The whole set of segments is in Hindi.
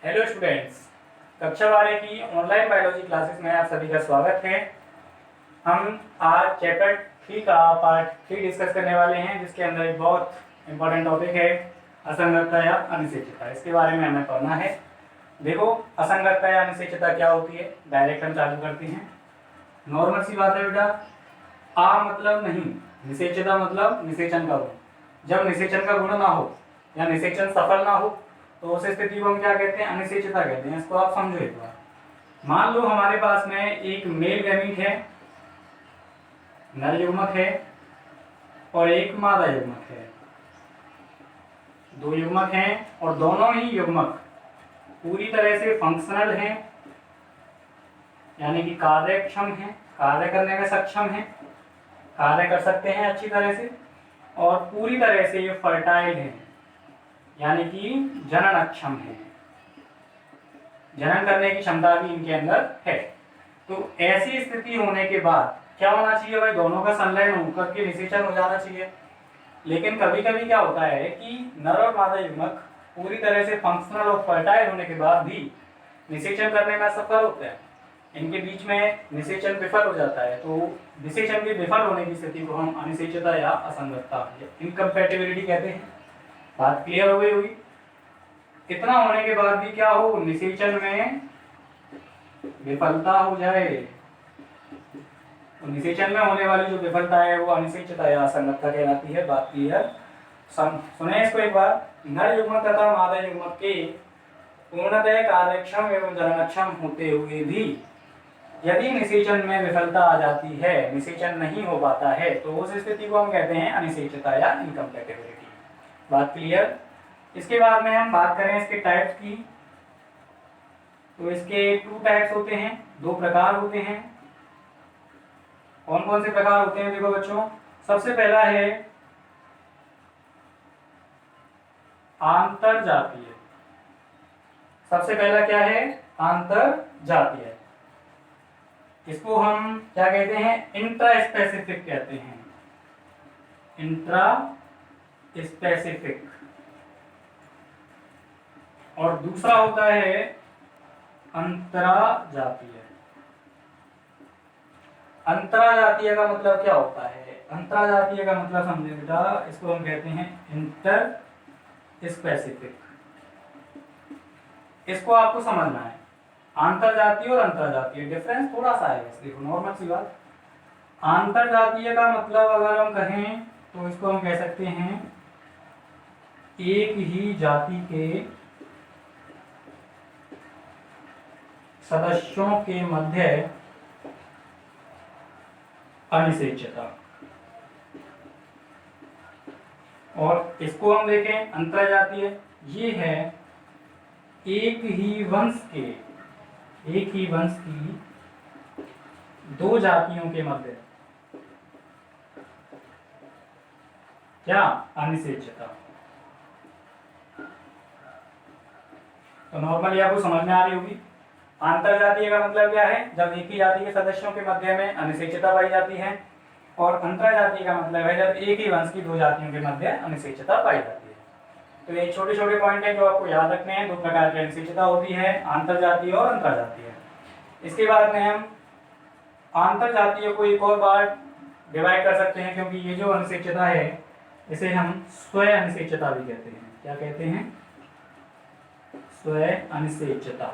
हेलो स्टूडेंट्स, कक्षा 12 की ऑनलाइन बायोलॉजी क्लासेस में आप सभी का स्वागत है। हम आज चैप्टर 3 का पार्ट 3 डिस्कस करने वाले हैं, जिसके अंदर एक बहुत इंपॉर्टेंट टॉपिक है असंगतता या अनिश्चितता। इसके बारे में हमें पढ़ना है। देखो, असंगतता या अनिश्चितता क्या होती है, डायरेक्ट हम चालू करते हैं। नॉर्मल सी बात है बेटा, आ मतलब नहीं, निषेचता मतलब निषेचन का गुण। जब निषेचन का गुण ना हो या निषेचन सफल ना हो तो उस स्थिति को हम क्या कहते हैं, अनिश्चितता कहते हैं। इसको आप समझो एक बार। मान लो हमारे पास में एक मेल गैमीट है, नर युग्मक है, और एक मादा युग्मक है। दो युग्मक हैं और दोनों ही युग्मक पूरी तरह से फंक्शनल हैं, यानी कि कार्यक्षम हैं, कार्य करने में सक्षम हैं, कार्य कर सकते हैं अच्छी तरह से, और पूरी तरह से ये फर्टाइल हैं, यानी कि जननक्षम है। जनन करने की क्षमता भी इनके अंदर है। तो ऐसी स्थिति होने के बाद क्या होना चाहिए भाई, दोनों का संलयन होकर के निषेचन हो जाना चाहिए। लेकिन कभी कभी क्या होता है कि नर और मादा युग्मक पूरी तरह से फंक्शनल और फर्टाइल होने के बाद भी निषेचन करने में असफल होते हैं, इनके बीच में निषेचन विफल हो जाता है। तो निषेचन के विफल होने की स्थिति को हम अनिश्चितता या असंगतता, इनकम्पैटिबिलिटी कहते हैं। बात क्लियर हो गई होगी। इतना होने के बाद भी क्या हो, निषेचन में विफलता हो जाए, तो निषेचन में होने वाली जो विफलता है वो अनिश्चितता या असंगतता कहलाती है। बात क्लियर? सुने इसको एक बार। नर युग्मक तथा मादा युग्मक के पूर्णतः कार्यक्षम एवं जननक्षम होते हुए भी यदि निषेचन में विफलता आ जाती है, निषेचन नहीं हो पाता है, तो उस स्थिति को हम कहते हैं अनिश्चितता या इनकम्पैटिबिलिटी। बात क्लियर? इसके बाद में हम बात करें इसके टाइप्स की, तो इसके 2 टाइप्स होते हैं, 2 प्रकार होते हैं। कौन कौन से प्रकार होते हैं? देखो बच्चों, सबसे पहला है आंतर जातीय। सबसे पहला क्या है? आंतर जातीय। इसको हम क्या कहते हैं? इंट्रा स्पेसिफिक कहते हैं। Intra specific. और दूसरा होता है अंतरा जातीय। अंतरा जातीय का मतलब क्या होता है? अंतरा जातीय का मतलब समझे बेटा, इसको हम कहते हैं इंटर स्पेसिफिक। इसको आपको समझना है। आंतर जातीय और अंतर जातीय डिफरेंस थोड़ा सा है, देखो नॉर्मल सी बात। आंतर जातीय का मतलब अगर हम कहें तो इसको हम कह सकते हैं एक ही जाति के सदस्यों के मध्य अनिश्चितता। और इसको हम देखें अंतर जातीय, ये है एक ही वंश की 2 जातियों के मध्य क्या अनिश्चितता। तो नॉर्मली आपको समझ में आ रही होगी। आंतर जातीय का मतलब क्या है? जब एक ही जाति के सदस्यों के मध्य में अनिश्चितता पाई जाती है। और अंतर जातीय का मतलब है जब एक ही वंश की 2 जातियों के मध्य अनिश्चितता पाई जाती है। तो ये छोटे छोटे पॉइंट है जो आपको याद रखने हैं। 2 प्रकार की अनिश्चितता होती है, आंतर जातीय और अंतर जातीय। इसके बाद में हम आंतर जातीय को एक और बार डिवाइड कर सकते हैं, क्योंकि ये जो अनिश्चितता है इसे हम स्वयं अनिश्चितता भी कहते हैं। क्या कहते हैं? स्वयं अनिश्चितता,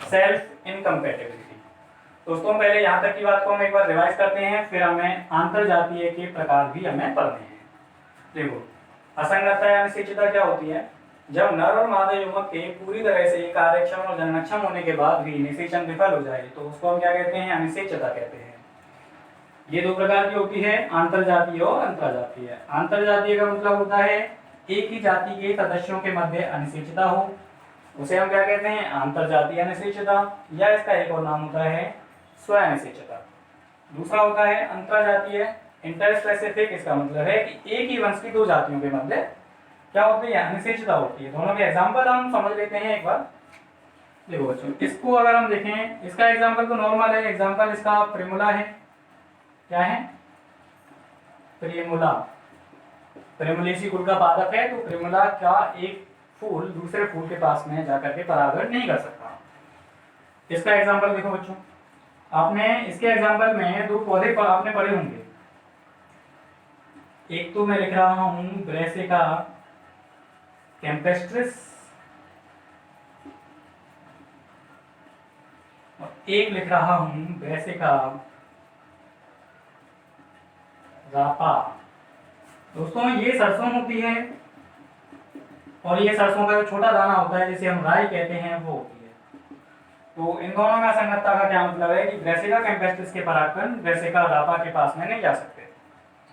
सेल्फ इनकम्पैटिबिलिटी। दोस्तों, पहले यहाँ तक की बात को हम एक बार रिवाइज करते हैं, फिर हमें आंतर जातीय के प्रकार भी हमें पढ़ने हैं। देखो, असंगतता या अनिश्चितता क्या होती है? जब नर और मादा युग्मक के पूरी तरह से कार्यक्षम और जननक्षम होने के बाद भी निषेचन विफल हो जाए तो उसको हम क्या कहते हैं? अनिश्चितता कहते हैं। ये 2 प्रकार की होती है, आंतर जातीय और अंतर जातीय। आंतर जातीय का मतलब होता है एक ही जाति के सदस्यों के मध्य अनिश्चितता हो, उसे हम क्या कहते हैं? आंतर जातीय अनिश्चितता, या इसका एक और नाम होता है स्वयं अनिश्चितता। दूसरा होता है अंतर जातीय, इंटर स्पेसिफिक। इसका मतलब है कि एक ही वंश की 2 जातियों के मध्य क्या होती है? अनिश्चितता होती है। दोनों के एग्जाम्पल हम समझ लेते हैं एक बार। देखो बच्चों, इसको अगर हम देखें, इसका एग्जाम्पल तो नॉर्मल है। एग्जाम्पल इसका प्रिमुला है। क्या है? प्रिमुला। प्रिमुलेसी कुल का पादप है, तो प्रिमुला का एक फूल दूसरे फूल के पास में जाकर के परागण नहीं कर सकता। इसका एग्जाम्पल देखो बच्चों, आपने इसके एग्जाम्पल में दो पौधे आपने पढ़े होंगे। एक तो मैं लिख रहा हूं ब्रैसिका कैम्पेस्ट्रिस और एक लिख रहा हूं ब्रैसिका रापा। दोस्तों ये सरसों होती है और ये सरसों का जो छोटा दाना होता है जिसे हम राई कहते हैं वो होती है। तो इन दोनों में असंगतता का क्या मतलब है कि ब्रैसिका कैम्पेस्ट्रिस के परागकण ब्रैसिका रापा के पास में नहीं जा सकते।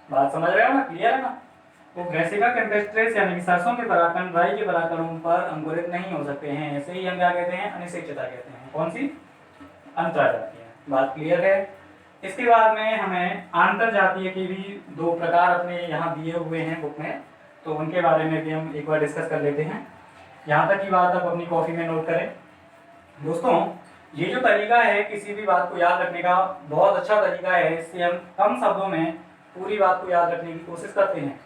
बात समझ रहे हो ना, क्लियर है ना? तो ब्रैसिका कैम्पेस्ट्रिस यानी कि सरसों के परागकण राई के परागकणों पर अंकुरित नहीं हो सकते हैं, ऐसे ही हम क्या कहते हैं, अनिषेचता कहते हैं। कौन सी? अंतर जातीय। बात क्लियर है? इसके बाद में हमें आंतर जातीय के भी दो प्रकार अपने यहाँ दिए हुए हैं बुक में, तो उनके बारे में भी हम एक बार डिस्कस कर लेते हैं। यहाँ तक की बात आप अपनी कॉपी में नोट करें। दोस्तों ये जो तरीका है किसी भी बात को याद रखने का बहुत अच्छा तरीका है। इससे हम कम शब्दों में पूरी बात को याद रखने की कोशिश करते हैं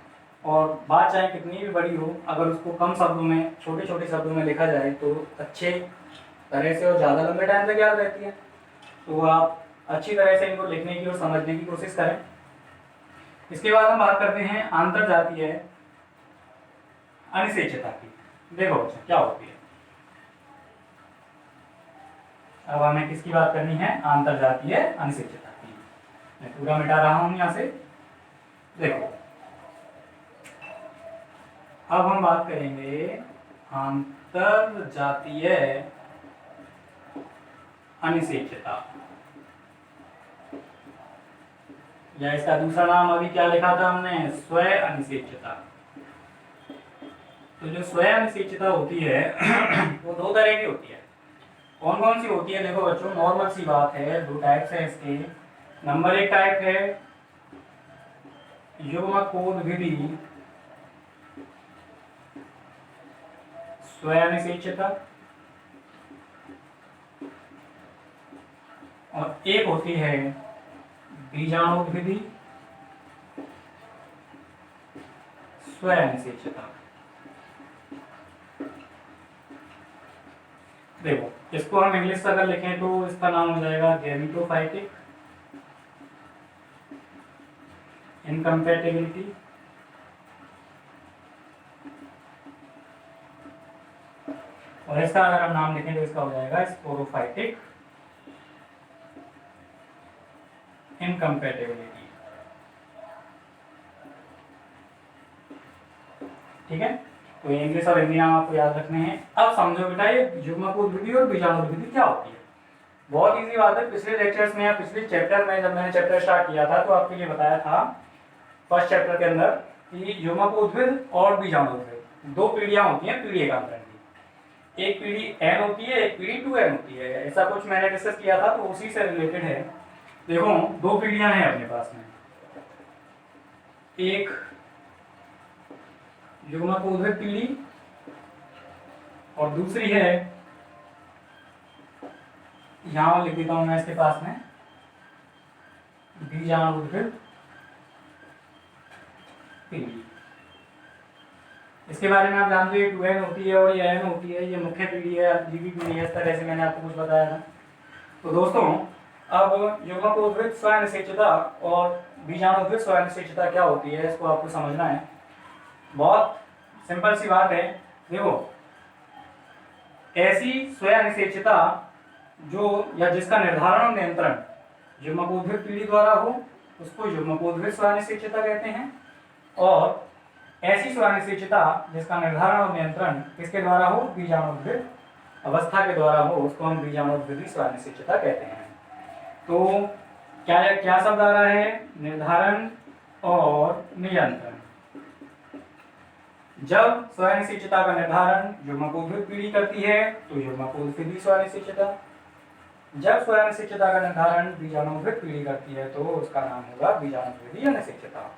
और बात चाहे कितनी भी बड़ी हो, अगर उसको कम शब्दों में छोटे छोटे शब्दों में लिखा जाए तो अच्छे तरह से और ज़्यादा लंबे टाइम तक याद रहती है। तो आप अच्छी तरह से इनको लिखने की और समझने की कोशिश करें। इसके बाद हम बात करते हैं आंतर जातीय अनिषेचता की। देखो बच्चों क्या होती है। अब हमें किसकी बात करनी है? आंतर जातीय अनिषेचता की। मैं पूरा मिटा रहा हूं यहां से। देखो अब हम बात करेंगे आंतर जातीय अनिषेचता, या इसका दूसरा नाम अभी क्या लिखा था हमने? स्व अनिषेचता। तो जो स्व अनिषेचता होती है वो दो तरह की होती है। कौन कौन सी होती है? देखो बच्चों नॉर्मल सी बात है, दो टाइप्स है इसके। नंबर एक टाइप है युग्मकोद विधि स्व अनिषेचता और एक होती है बीजाणु विधि स्व अनिषेचता। देखो इसको हम इंग्लिश से अगर लिखें तो इसका नाम हो जाएगा गैमेटोफाइटिक इनकम्पैटिबिलिटी, और इसका अगर हम नाम लिखें तो इसका हो जाएगा स्पोरोफाइटिक इनकम्पैटिबिलिटी। ठीक है, तो इंग्लिश और हिंदी नाम आपको याद रखने हैं। अब समझो बेटा ये युग्मकोद विधि और बीजाणु विधि क्या होती है। बहुत इजी बात है। पिछले लेक्चर्स में या पिछले चैप्टर में जब मैंने चैप्टर स्टार्ट किया था तो आपके लिए बताया था फर्स्ट चैप्टर के अंदर कि युग्मकोद विधि और बीजाणु विधि दो पीढ़ियां होती हैं पीढ़ी एकांतरण की। एक पीढ़ी n होती है, एक पीढ़ी 2n होती है। ऐसा कुछ मैंने डिस्कस किया था तो उसी से रिलेटेड है। देखो दो पीढ़ियां हैं अपने पास में, एक युग्मकोद विधि पीढ़ी और दूसरी है, यहां लिख देता हूं मैं इसके पास में, बीजाणु विधि पीढ़ी। इसके बारे में आप जानते हैं 2n होती है और ये n होती है, ये मुख्य पीढ़ी है, जीवी पीढ़ी है। इस तरह से मैंने आपको कुछ बताया था। तो दोस्तों अब युग्मकोद विधि स्व अनिषेचता और बीजाणु विधि स्व अनिषेचता क्या होती है इसको आपको समझना है। बहुत सिंपल सी बात है। देखो ऐसी स्व अनिषेचता जो या जिसका निर्धारण और नियंत्रण युग्मकोद विधि पीढ़ी द्वारा हो उसको युग्मकोद विधि स्व अनिषेचता कहते हैं, और ऐसी स्व अनिषेचता जिसका निर्धारण और नियंत्रण किसके द्वारा हो? बीजाणु विधि अवस्था के द्वारा हो, उसको हम बीजाणु विधि स्व अनिषेचता कहते हैं। तो क्या क्या शब्द आ रहा है? निर्धारण और नियंत्रण। जब स्व अनिषेचता का निर्धारण युग्मकोद विधि पीढ़ी करती है तो युग्मकोद विधि स्व अनिषेचता, जब स्व अनिषेचता का निर्धारण बीजाणु विधि पीढ़ी करती है तो उसका नाम होगा बीजाणु विधि अनिषेचता।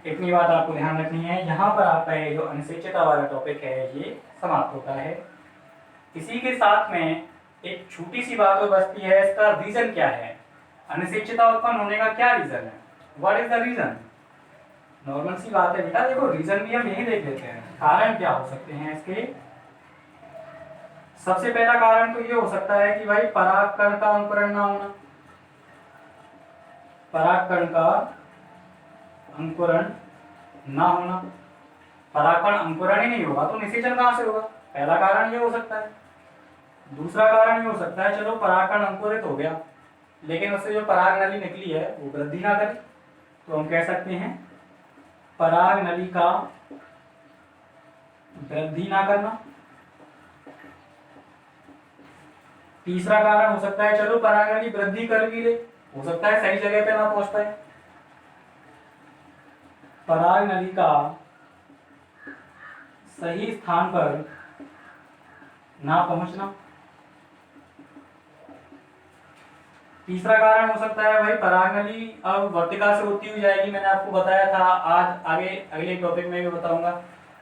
इतनी बात आपको ध्यान रखनी है। यहाँ पर आपका ये जो अनिषेचता वाला टॉपिक है ये समाप्त होता है। इसी के साथ में एक छोटी सी बात और बचती है, इसका रीजन क्या है? अनिषेचता उत्पन्न होने का क्या रीजन है? What is the reason? Normal सी बात है बेटा, देखो रीजन भी हम यही देख लेते हैं। कारण क्या हो सकते हैं इसके? सबसे पहला कारण तो ये हो सकता है कि भाई परागकण का अंकुरण ना होना, परागकण का अंकुरण ना होना। परागकण अंकुरण ही नहीं होगा तो निषेचन कहाँ से होगा, पहला कारण ये हो सकता है। दूसरा कारण ये हो सकता है, चलो परागकण अंकुरित हो गया लेकिन उससे जो पराग नली निकली है वो वृद्धि ना करे, तो हम कह सकते हैं पराग नली का वृद्धि ना करना। तीसरा कारण हो सकता है, चलो पराग नली वृद्धि कर भी ले, हो सकता है सही जगह पे ना पहुंच पाए, पराग नली का सही स्थान पर ना पहुंचना। तीसरा कारण हो सकता है भाई पराग नली अब वर्तिका से होती हुई जाएगी, मैंने आपको बताया था, आज आगे अगले टॉपिक में भी बताऊंगा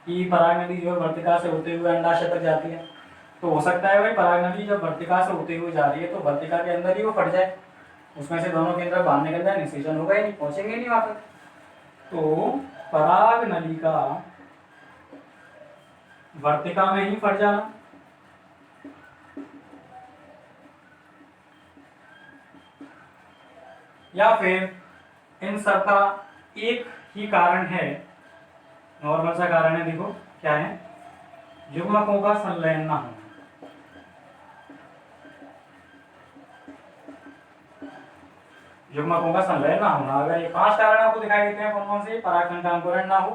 कि पराग नली जो है वर्तिका से होते हुए अंडाशय तक जाती है। तो हो सकता है भाई पराग नली जब वर्तिका से होते हुए जा रही है तो वर्तिका के अंदर ही वो फट जाए, उसमें से दोनों केंद्र बाहर निकल जाए, निषेचन होगा ही नहीं, पहुंचेंगे नहीं वहां तक। तो पराग नली का वर्तिका में ही फट जाना, या फिर इन सब का एक ही कारण है, नॉर्मल सा कारण है, देखो क्या है, युग्मकों का संलयन ना होना। युग्मकों का संलयन ना होना, अगर ये 5 कारण आपको दिखाई देते हैं कौन कौन से, परागकण का अंकुरण ना हो,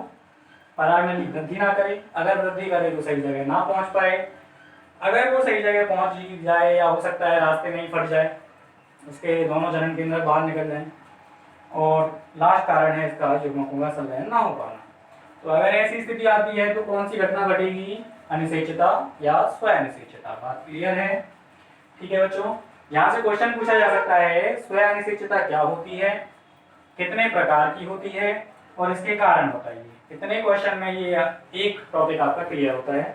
पराग नली वृद्धि ना करे, अगर वृद्धि करे तो सही जगह ना पहुंच पाए, अगर वो सही जगह पहुंच ही जाए या हो सकता है रास्ते में ही फट जाए, उसके दोनों जनन केंद्र बाहर निकल जाए, और लास्ट कारण है इसका युग्मकों का संलयन ना हो पाना। तो अगर ऐसी स्थिति आती है तो कौन सी घटना घटेगी, अनिषेचता या स्वअनिषेचता। बात क्लियर है, ठीक है बच्चों। यहाँ से क्वेश्चन पूछा जा सकता है स्वअनिषेचता क्या होती है, कितने प्रकार की होती है और इसके कारण बताइए। इतने क्वेश्चन में ये एक टॉपिक आपका क्लियर होता है।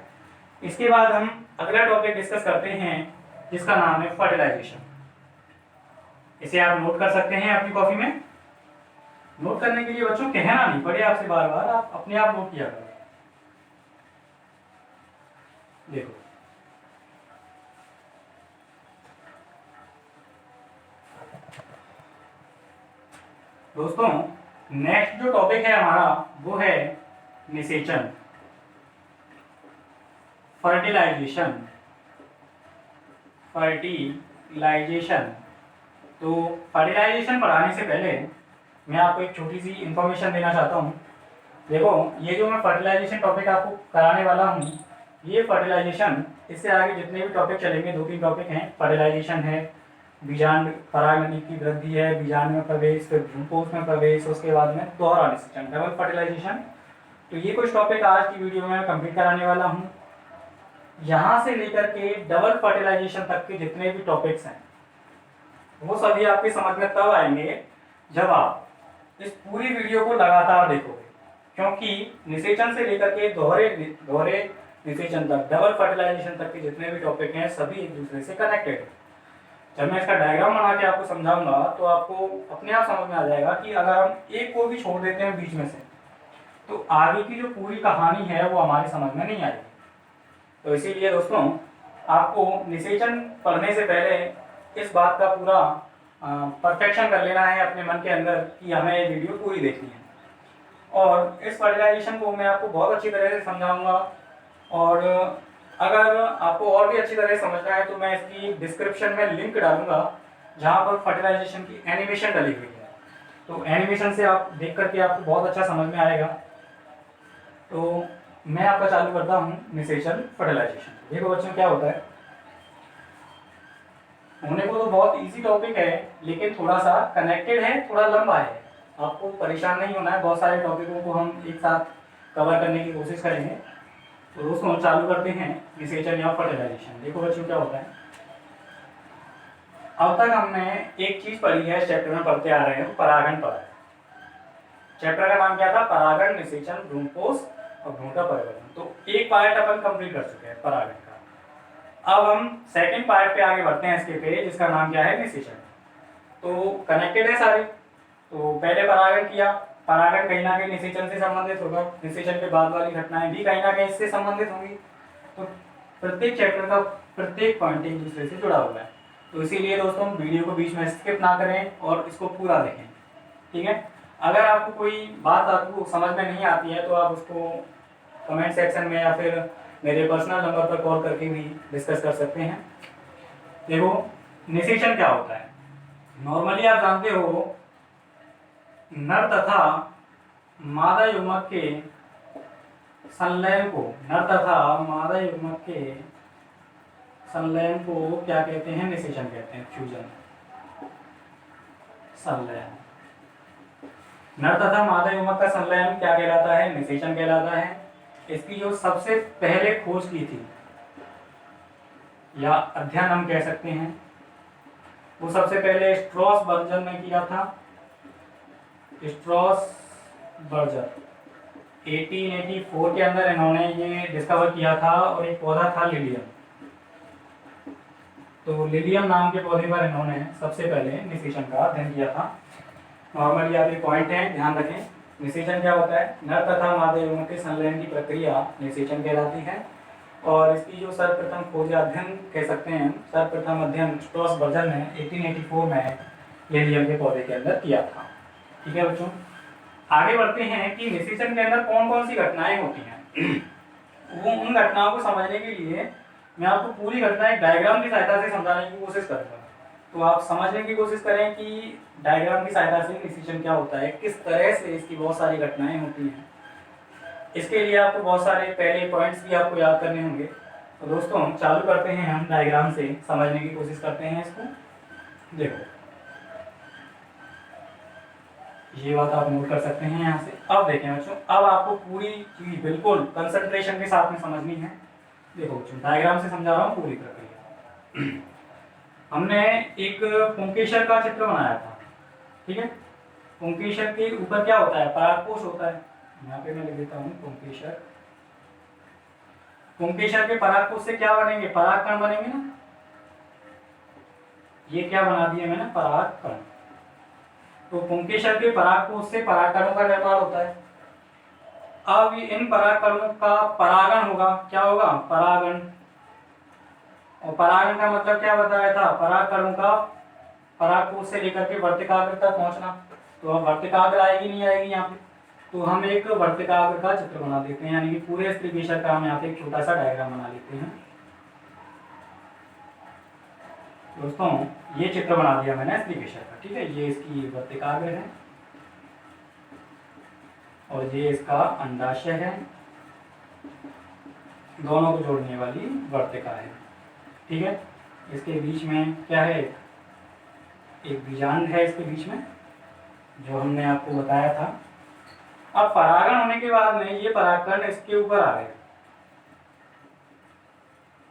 इसके बाद हम अगला टॉपिक डिस्कस करते हैं जिसका नाम है फर्टिलाइजेशन। इसे आप नोट कर सकते हैं अपनी कॉपी में। नोट करने के लिए बच्चों कहना नहीं पड़े आपसे बार बार, आप अपने आप नोट किया करो। देखो दोस्तों, नेक्स्ट जो टॉपिक है हमारा वो है निषेचन, फर्टिलाइजेशन। फर्टिलाइजेशन, तो फर्टिलाइजेशन पढ़ाने से पहले मैं आपको एक छोटी सी इंफॉर्मेशन देना चाहता हूँ। देखो ये जो मैं फर्टिलाइजेशन टॉपिक आपको कराने वाला हूँ, ये फर्टिलाइजेशन, इससे आगे जितने भी टॉपिक चलेंगे 2-3 टॉपिक हैं। फर्टिलाइजेशन है, बीजांड पराग नली की वृद्धि है, बीजांड में प्रवेश, फिर भ्रूणपोष में प्रवेश, उसके बाद में दोहरा निषेचन, डबल फर्टिलाइजेशन। तो ये कुछ टॉपिक आज की वीडियो में कंप्लीट कराने वाला हूँ। यहाँ से लेकर के डबल फर्टिलाइजेशन तक के जितने भी टॉपिक्स हैं वो सभी आपकी समझ में तब आएंगे जब आप इस पूरी वीडियो को लगातार देखोगे, क्योंकि निषेचन से लेकर के दोहरे निषेचन तक, डबल फर्टिलाइजेशन तक के जितने भी टॉपिक हैं सभी एक दूसरे से कनेक्टेड है। जब मैं इसका डायग्राम बना के आपको समझाऊंगा तो आपको अपने आप समझ में आ जाएगा कि अगर हम एक को भी छोड़ देते हैं बीच में से तो आगे की जो पूरी कहानी है वो हमारी समझ में नहीं आएगी। तो इसीलिए दोस्तों आपको निषेचन पढ़ने से पहले इस बात का पूरा परफेक्शन कर लेना है अपने मन के अंदर कि हमें ये वीडियो पूरी देखनी है। और इस फर्टिलाइजेशन को मैं आपको बहुत अच्छी तरह से समझाऊंगा, और अगर आपको और भी अच्छी तरह से समझना है तो मैं इसकी डिस्क्रिप्शन में लिंक डालूंगा जहाँ पर फर्टिलाइजेशन की एनिमेशन डली हुई है। तो एनिमेशन से आप देख करके आपको बहुत अच्छा समझ में आएगा। तो मैं आपका चालू करता हूँ निषेचन फर्टिलाइजेशन। देखो बच्चों क्या होता है, होने को तो बहुत इजी टॉपिक है लेकिन थोड़ा सा कनेक्टेड है, थोड़ा लंबा है, आपको परेशान नहीं होना है। बहुत सारे टॉपिकों को हम एक साथ कवर करने की कोशिश करेंगे। तो दोस्तों चालू करते हैं निषेचन या फर्टिलाइजेशन। देखो बच्चों क्या होता है, अब तक हमने एक चीज पढ़ी है, चैप्टर में पढ़ते आ रहे हैं, परागण पढ़ा है। चैप्टर का नाम क्या था, परागण, निषेचन, भ्रूणपोष और भ्रूण का परिवर्तन। तो एक पार्ट अपन कंप्लीट कर चुके हैं परागण का। अब हम सेकंड पार्ट पे आगे बढ़ते हैं इसके पे, जिसका नाम क्या है, निषेचन। तो कनेक्टेड है सारे। तो पहले परागण किया, परागण कहीं ना कहीं निषेचन से संबंधित होगा, निषेचन के बाद वाली घटनाएं भी कहीं ना कहीं इससे संबंधित होंगी। तो प्रत्येक चैप्टर का प्रत्येक पॉइंट एक दूसरे से जुड़ा हुआ है। तो इसीलिए दोस्तों वीडियो को बीच में स्किप ना करें और इसको पूरा देखें, ठीक है। अगर आपको कोई बात आपको समझ में नहीं आती है तो आप उसको कमेंट सेक्शन में या फिर मेरे पर्सनल नंबर पर कॉल करके भी डिस्कस कर सकते हैं। देखो निषेचन क्या होता है। नॉर्मली आप जानते हो नर तथा मादा युग्मक के संलयन को, नर तथा मादा युग्मक के संलयन को क्या कहते हैं? निषेचन कहते हैं, फ्यूजन, संलयन। नर तथा मादा युग्मक का संलयन क्या कहलाता है? निषेचन कहलाता है। इसकी जो सबसे पहले खोज की थी या अध्ययन हम कह सकते हैं, वो सबसे पहले स्ट्रॉसबर्जर ने किया था। स्ट्रॉसबर्जर 1884 के अंदर इन्होंने ये डिस्कवर किया था। और एक पौधा था लिलियम, तो लिलियम नाम के पौधे पर इन्होंने सबसे पहले निषेचन का अध्ययन किया था। नॉर्मली आप ये पॉइंट है, ध्यान रखें। निषेचन क्या होता है? नर तथा मादा युग्मक के संलयन की प्रक्रिया निषेचन कहलाती है। और इसकी जो सर्वप्रथम खोज अध्ययन कह सकते हैं, सर्वप्रथम अध्ययन स्ट्रॉसबर्जर ने 1884 में लिलियम के पौधे के अंदर किया था। ठीक है बच्चों, आगे बढ़ते हैं कि निषेचन के अंदर कौन कौन सी घटनाएं होती हैं। वो उन घटनाओं को समझने के लिए मैं आपको पूरी घटना एक डायग्राम की सहायता से समझाने की कोशिश करूंगा। तो आप समझने की कोशिश करें कि डायग्राम की सहायता से निषेचन क्या होता है, किस तरह से इसकी बहुत सारी घटनाएं होती हैं। इसके लिए आपको बहुत सारे पहले पॉइंट्स भी आपको याद करने होंगे। तो दोस्तों हम चालू करते हैं, हम डायग्राम से समझने की कोशिश करते हैं इसको। देखो ये बात आप नोट कर सकते हैं यहाँ से। अब देखें बच्चों, अब आपको पूरी चीज बिल्कुल कंसंट्रेशन के साथ में समझनी है। देखो बच्चों, डायग्राम से समझा रहा हूँ पूरी प्रक्रिया। हमने एक पुंकेसर का चित्र बनाया था, ठीक है। पुंकेसर के ऊपर क्या होता है? परागकोश होता है। यहाँ पे मैं लिख देता हूँ पुंकेसर। पुंकेसर के परागकोश से क्या बनेंगे? परागकण बनेंगे ना। ये क्या बना दिया मैंने? परागकण। तो पुंकेसर के परागकोश से परागकणों का निर्माण होता है। अब इन परागकणों का परागण होगा। क्या होगा? परागण। और परागण का मतलब क्या बताया था? परागकणों का परागकोश से लेकर के वर्तिकाग्र तक पहुंचना। तो अब वर्तिकाग्र आएगी नहीं आएगी यहाँ पे, तो हम एक वर्तिकाग्र का चित्र बना देते हैं, यानी कि पूरे स्त्रीकेसर का हम यहाँ पे एक छोटा सा डायग्राम बना लेते हैं। दोस्तों ये चित्र बना दिया मैंने स्त्रीकेसर का, ठीक है। ये इसकी वर्तिकाग्र है और ये इसका अंडाशय है, दोनों को जोड़ने वाली वर्तिका है, ठीक है। इसके बीच में क्या है? एक बीजांड है इसके बीच में, जो हमने आपको बताया था। अब परागण होने के बाद में ये परागकण इसके ऊपर आ गए,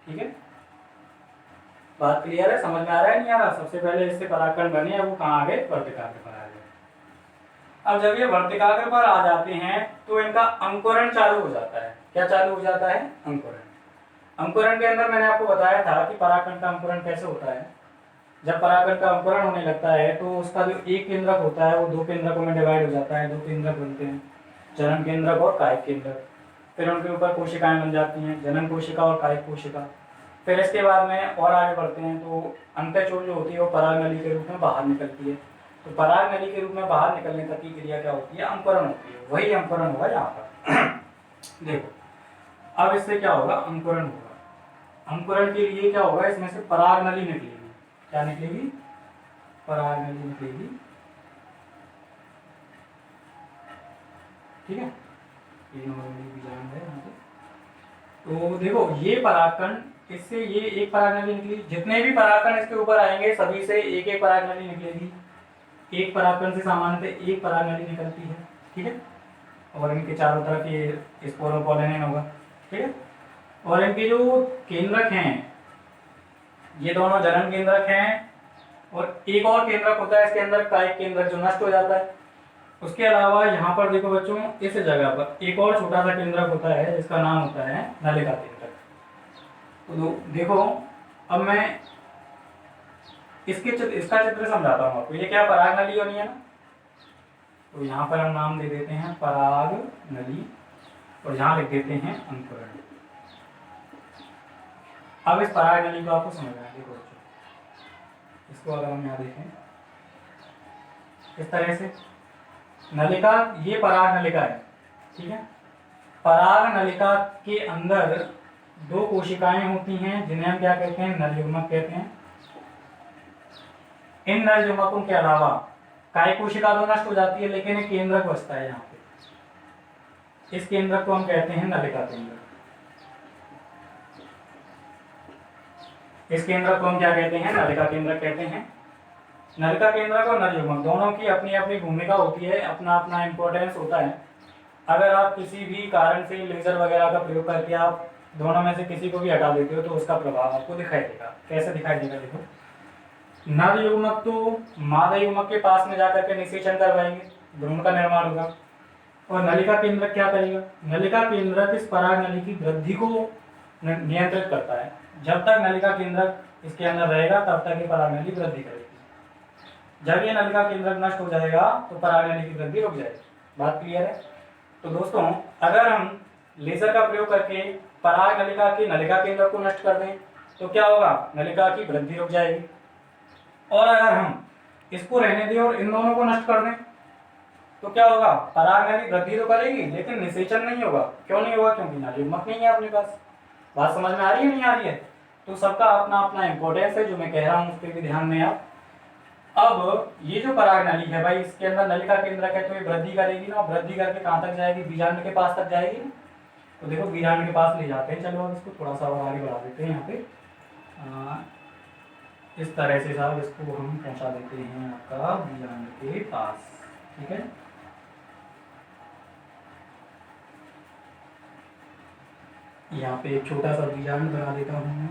ठीक है। बात क्लियर है? समझ में आ रहा है नहीं आ रहा? सबसे पहले इससे परागकण बने हैं, वो कहाँ आ गए? वर्तिकाग्र पर आ गए। अब जब ये वर्तिकाग्र पर आ जाते हैं तो इनका अंकुरण चालू हो जाता है। क्या चालू हो जाता है? अंकुरण। अंकुरण के अंदर मैंने आपको बताया था कि परागकण का अंकुरण कैसे होता है। जब परागकण का अंकुरण होने लगता है तो उसका जो एक केंद्रक होता है वो दो केंद्रकों में डिवाइड हो जाता है। दो केंद्रक बनते हैं, जनन केंद्रक और कायिक केंद्रक। फिर उनके ऊपर कोशिकाएं बन जाती हैं, जनन कोशिका और कायिक कोशिका। फिर इसके बाद में और आगे बढ़ते हैं तो अंतःचूड़ जो होती है वो पराग नली के रूप में बाहर निकलती है। तो पराग नली के रूप में बाहर निकलने तक की क्रिया क्या होती है? अंकुरण होती है। वही अंकुरण होगा यहाँ पर। देखो अब इससे क्या होगा? अंकुरण होगा। अंकुरण के लिए क्या होगा? इसमें से पराग नली निकलेगी। क्या निकलेगी? पराग नली निकलेगी, ठीक है। ये नॉर्मली बीजांड है यहाँ पे। तो देखो ये परागकण, इससे ये एक पराग नली निकली। जितने भी परागकण इसके ऊपर आएंगे सभी से एक एक पराग नली निकलेगी। एक परागकण से सामान्यतः एक पराग नली निकलती है, ठीक है। और इनके चारों तरफ ये स्पोरोपोलेनिन होगा, ठीक है। और इनके जो केंद्रक हैं ये दोनों जनन केंद्रक हैं। और एक और केंद्रक होता है इसके अंदर, कायिक केंद्रक, जो नष्ट हो जाता है। उसके अलावा यहाँ पर देखो बच्चों, इस जगह पर एक और छोटा सा केंद्रक होता है जिसका नाम होता है नलिका केंद्रक। तो देखो अब मैं इसका चित्र समझाता हूँ आपको। ये क्या पराग नली होनी है ना, तो यहाँ पर हम नाम दे देते हैं पराग नली और यहाँ लिख देते हैं अंकुरण, अब इस पराग नली को आपको समझना है। देखो बच्चों, इसको अगर हम यहाँ देखें इस तरह से, नलिका, ये पराग नलिका है, ठीक है। पराग नलिका के अंदर दो कोशिकाएं होती हैं जिन्हें हम क्या कहते हैं, नर युग्मक कहते हैं। इन नर युग्मकों के अलावा काय कोशिका तो नष्ट हो जाती है, लेकिन एक केंद्रक बचता है यहाँ पे। इस केंद्रक को हम कहते हैं नलिका केंद्र। इस केंद्र को हम क्या कहते हैं, नलिका केंद्र कहते हैं। नलिका केंद्र और नर युग्मक दोनों की अपनी अपनी भूमिका होती है, अपना अपना इंपॉर्टेंस होता है। अगर आप किसी भी कारण से लेजर वगैरह का प्रयोग करके आप दोनों में से किसी को भी हटा देते हो तो उसका प्रभाव आपको दिखाई देगा। कैसे दिखाई देगा, देखो, नर युग्मक तो मादा युग्मक के पास में जाकर के निषेचन करवाएंगे, भ्रूण का निर्माण होगा। और नलिका केंद्रक क्या करेगा, नलिका केंद्रक इस पराग नली की वृद्धि को नियंत्रित करता है। जब तक नलिका केंद्रक इसके अंदर रहेगा तब तक ये पराग नली वृद्धि करेगी। जब ये नलिका केंद्रक नष्ट हो जाएगा तो पराग नली की वृद्धि रुक जाएगी। बात क्लियर है। तो दोस्तों, अगर हम लेजर का प्रयोग करके पराग नलिका के नलिका केंद्रक को नष्ट कर दें तो क्या होगा, नलिका की वृद्धि रुक जाएगी। और अगर हम इसको रहने दें और इन दोनों को नष्ट कर दें तो क्या होगा, पराग नली वृद्धि तो करेगी लेकिन निषेचन नहीं होगा। क्यों नहीं होगा, क्योंकि नर युग्मक नहीं है अपने पास। बात समझ में आ रही है, नहीं आ रही है? तो सबका अपना अपना इंपॉर्टेंस है, जो मैं कह रहा हूँ उस पर भी ध्यान दें आप। अब ये जो पराग नली है भाई, इसके अंदर नलिका केंद्रक है तो ये वृद्धि करेगी ना, वृद्धि करके कहाँ तक जाएगी, बीजांड के पास तक जाएगी। तो देखो बीजांड के पास ले जाते हैं। चलो अब इसको थोड़ा सा और आगे बढ़ा देते हैं। यहाँ पे इस तरह से साहब इसको हम पहुंचा देते हैं आपका बीजांड के पास, ठीक है। यहाँ पे एक छोटा सा बीजांड बना देता हूँ मैं,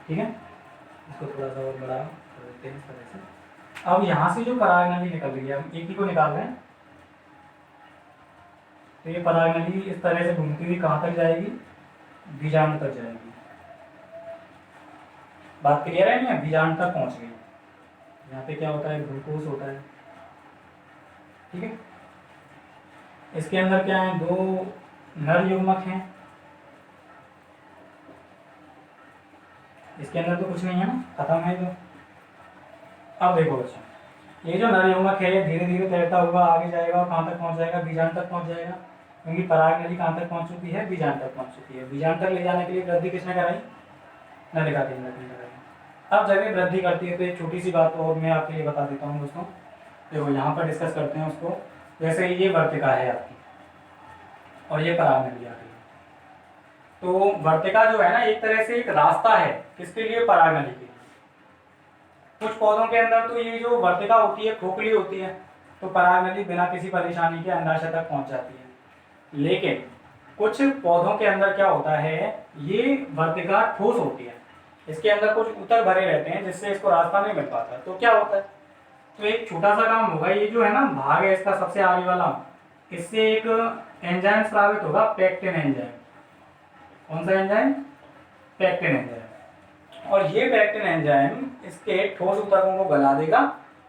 ठीक है। इसको थोड़ा सा और बड़ा कर देते हैं इस तरह से। अब यहाँ से जो पराग नली निकल रही है, हम एक ही को निकाल रहे हैं, तो ये पराग नली इस तरह से घूमती हुई कहाँ तक जाएगी, बीजांड तक जाएगी। बात क्लियर है नहीं, बीजांड तक पहुंच गई। यहाँ पे क्या होता है, ग्लूकोज होता है, ठीक है। इसके अंदर क्या है, दो नर युग्मक हैं। इसके अंदर तो कुछ नहीं है ना, खत्म है जो। अब देखो बच्चों, ये जो नर युग्मक है ये धीरे धीरे तैरता हुआ आगे जाएगा और कहाँ तक पहुंच जाएगा, बीजांड तक पहुंच जाएगा। क्योंकि पराग नली कहाँ तक पहुंच चुकी है, बीजांड तक पहुंच चुकी है। बीजांड तक ले जाने के लिए वृद्धि किसने कराई, नलिका केंद्रक ने कराई। अब जब ये वृद्धि करती है तो एक छोटी सी बात और मैं आपके लिए बता देता हूँ दोस्तों। देखो यहाँ पर डिस्कस करते हैं उसको। जैसे ये वर्तिका है आपकी और ये पराग नली आ रही है, तो वर्तिका जो है ना एक तरह से एक रास्ता है किसके लिए, पराग नली के लिए। कुछ पौधों के अंदर तो ये जो वर्तिका होती है खोखली होती है, तो पराग नली बिना किसी परेशानी के अंडाशय तक पहुंच जाती है। लेकिन कुछ पौधों के अंदर क्या होता है, ये वर्तिका ठोस होती है, इसके अंदर कुछ उतर भरे रहते हैं जिससे इसको रास्ता नहीं मिल पाता। तो क्या होता है, तो एक छोटा सा काम होगा, ये जो है ना भाग है इसका सबसे आगे वाला, इससे एक एंजाइम स्रावित होगा, पेक्टिन एंजाइम। कौन सा एंजाइम, पेक्टिन एंजाइम। और ये पेक्टिन एंजाइम इसके ठोस ऊतकों को गला देगा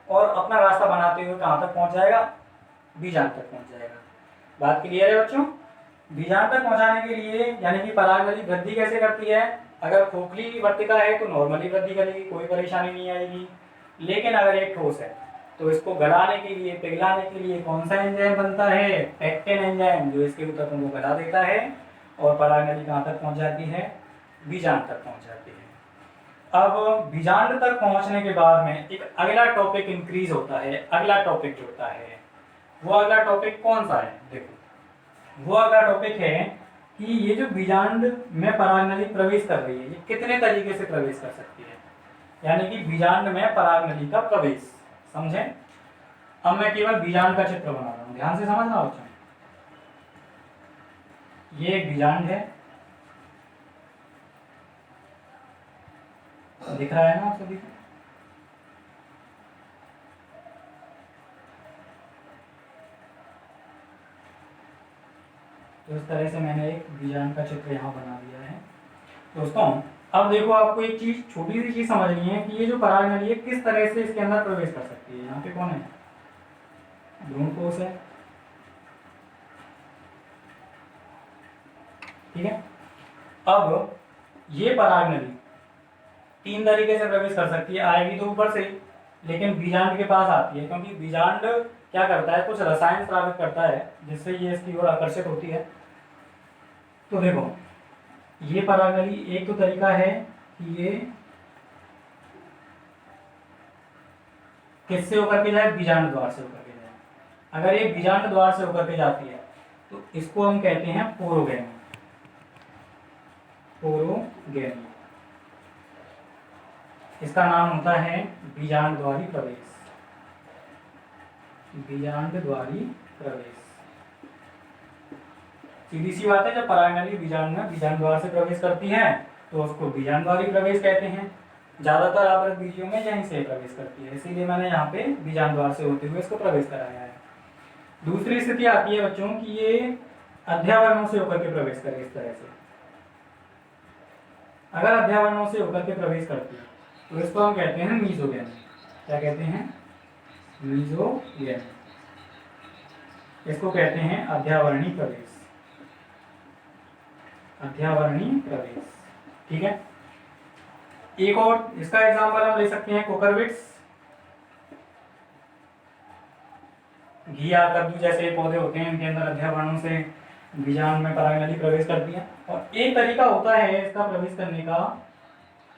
और अपना रास्ता बनाते हुए कहाँ तक पहुंच जाएगा, बीजांड तक पहुंच जाएगा। बात क्लियर है बच्चों। बीजांड तक पहुंचाने के लिए यानी कि पराग नली वृद्धि कैसे करती है, अगर खोखली वर्तिका है तो नॉर्मली वृद्धि करेगी, कोई परेशानी नहीं आएगी। लेकिन अगर एक ठोस है तो इसको गलाने के लिए, पिघलाने के लिए कौन सा एंजाइम बनता है, पेक्टिन एंजाइम, जो इसके ऊतकों को गला देता है और पराग नली कहाँ तक पहुंच जाती है, बीजांड तक पहुंच जाती है। अब बीजांड तक पहुंचने के बाद में एक अगला टॉपिक इंक्रीज होता है, अगला टॉपिक जुड़ता है। वो अगला टॉपिक कौन सा है, देखो वो अगला टॉपिक है कि ये जो बीजांड में पराग नली प्रवेश कर रही है ये कितने तरीके से प्रवेश कर सकती है, यानी कि बीजांड में पराग नली का प्रवेश। समझे? अब मैं केवल बीजांड का चित्र बना रहा हूं, ध्यान से समझना बच्चों। ये एक बीजांड है, दिख रहा है ना आप सभी को? तो इस तरह से मैंने एक बीजांड का चित्र यहाँ बना दिया है दोस्तों। अब देखो आपको एक चीज, छोटी सी चीज समझनी है कि ये जो पराग नली है किस तरह से इसके अंदर प्रवेश कर सकती है। यहाँ पे कौन है, भ्रूणकोश है, ठीक है। अब ये परागनली 3 तरीके से प्रवेश कर सकती है, आएगी तो ऊपर से, लेकिन बीजांड के पास आती है, क्योंकि बीजांड क्या करता है, कुछ रसायन स्रावित करता है जिससे ये इसकी ओर आकर्षित होती है। तो देखो ये परागनली एक तो तरीका है कि ये किससे होकर के जाए, बीजांड द्वार से होकर के जाए। अगर ये बीजांड द्वार से होकर के जाती है तो इसको हम कहते हैं पोरोगैमी। पोरोगैमी इसका नाम होता है बीजांड द्वारी प्रवेश। बीजांड द्वारी प्रवेश सीधी सी बात है, जब परागनली बीजांड में बीजांड द्वार से प्रवेश करती है तो उसको बीजांड द्वारी प्रवेश कहते हैं। ज्यादातर आवृत बीजों में यहीं से प्रवेश करती है, इसीलिए मैंने यहाँ पे बीजांड द्वार से होते हुए इसको प्रवेश कराया है। दूसरी स्थिति आती है बच्चों कि ये अध्यावरणों से होकर के प्रवेश करे इस तरह से। अगर अध्यावरणों से होकर के प्रवेश करती है तो इसको हम कहते हैं मीजोगैमी। क्या कहते हैं? मीजोगैमी। इसको कहते हैं अध्यावरणी प्रवेश। अध्यावरणी प्रवेश, ठीक है। एक और इसका एग्जांपल हम ले सकते हैं कोकरविट्स। घिया, कद्दू जैसे पौधे होते हैं, इनके अंदर अध्यावरणों से बीजांड में परागनली प्रवेश करती है। और एक तरीका होता है इसका प्रवेश करने का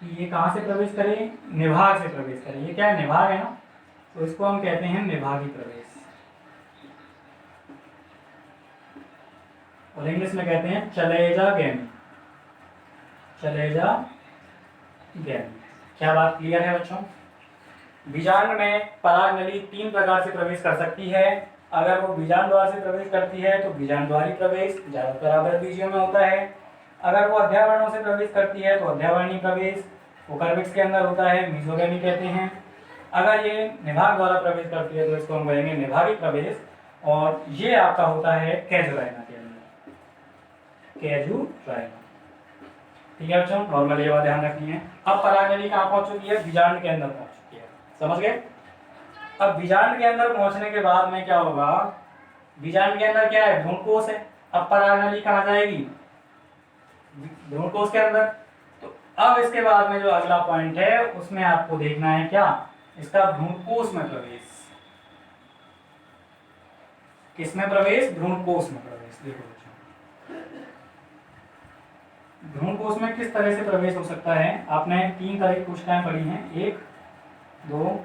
कि ये कहाँ से प्रवेश करे, निभाग से प्रवेश करे। ये क्या है, निभाग है ना, तो इसको हम कहते हैं निभागी प्रवेश, और इंग्लिश में कहते हैं चलेजागैमी। चलेजागैमी। क्या बात क्लियर है बच्चों? बीजांड में परागनली 3 प्रकार से प्रवेश कर सकती है। अगर वो बीजांड द्वार से प्रवेश करती है तो बीजांड द्वारी प्रवेश ज्यादातर आवृत बीजियों में होता है। अगर वो अध्यावरणों से प्रवेश करती है तो अध्यावरणी प्रवेश कोकरविट्स के अंदर होता है, मीजोगैमी कहते हैं। अगर ये निभाग द्वारा प्रवेश करती है तो इसको हम कहेंगे निभागी प्रवेश, और ये आपका होता है कैजुराइना के अंदर, कैजुराइना। ठीक है बच्चों, नॉर्मल ये बात ध्यान रखनी है। अब परागनली कहाँ पहुंच चुकी है, बीजांड के अंदर पहुंच चुकी है, समझ गए? अब बीजांड के अंदर पहुंचने के बाद में क्या होगा, बीजांड के अंदर क्या है, भ्रूणकोश है। अब परागनली कहाँ जाएगी, भ्रूणकोश के अंदर। तो अब इसके बाद में जो अगला पॉइंट है उसमें आपको देखना है क्या, इसका भ्रूणकोश में प्रवेश। किसमें प्रवेश, भ्रूणकोश में प्रवेश। देखो बच्चों, भ्रूणकोश में किस तरह से प्रवेश हो सकता है, आपने 3 तरह की कोशिकाएं पढ़ी हैं, 1 2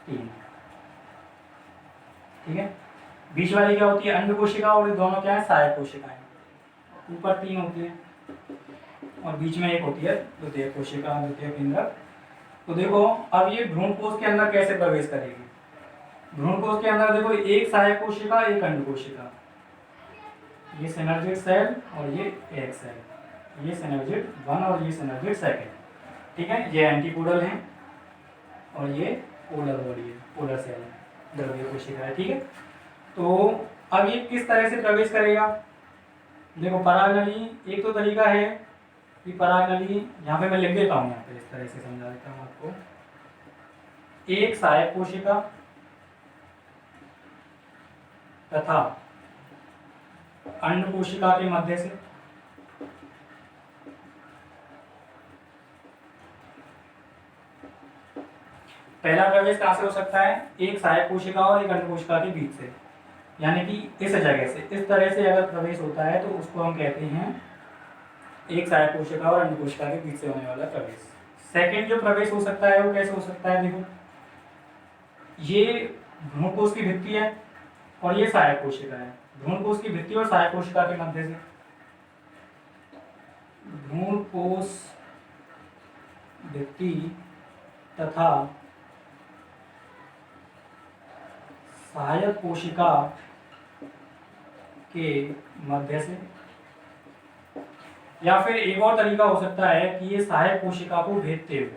3, ठीक है। बीच वाली क्या होती है, अंड कोशिका, और ये दोनों क्या है, सहायक कोशिकाएं। ऊपर 3 होती है और बीच में 1 होती है द्वितीय कोशिका, द्वितीय केंद्रक। तो देखो अब ये भ्रूणकोश के अंदर कैसे प्रवेश करेगी। भ्रूणकोश के अंदर देखो, एक सहायक कोशिका, एक अंड कोशिका, ये सिनर्जिड सेल और ये एग सेल, ये सिनर्जिड 1 और ये सिनर्जिड 2, ठीक है। ये एंटीपोडल है और ये पोलर बॉडी है, पोलर सेल है, द्रव्य कोशिका है, ठीक है। तो अब ये किस तरह से प्रवेश करेगा, देखो परागनली एक तो तरीका है कि परागनली, यहाँ पे मैं लिख देता हूँ, यहाँ पे इस तरह से समझा देता हूँ आपको। एक सहायक कोशिका तथा अंड कोशिका के मध्य से पहला प्रवेश कहाँ से हो सकता है, एक सहायक कोशिका और एक अंड कोशिका के बीच से, यानी कि इस जगह से, इस तरह से अगर प्रवेश होता है तो उसको हम कहते हैं एक सहायक कोशिका और अंड कोशिका के बीच से होने वाला प्रवेश। सेकंड जो प्रवेश हो सकता है वो कैसे हो सकता है, देखो ये भ्रूणकोश की भित्ति है और ये सहायक कोशिका है। भ्रूणकोश की भित्ति और सहायक कोशिका के मध्य से, भ्रूणकोश भित्ति तथा सहायक कोशिका के मध्य से, या फिर एक और तरीका हो सकता है कि ये सहायक कोशिका को भेदते हुए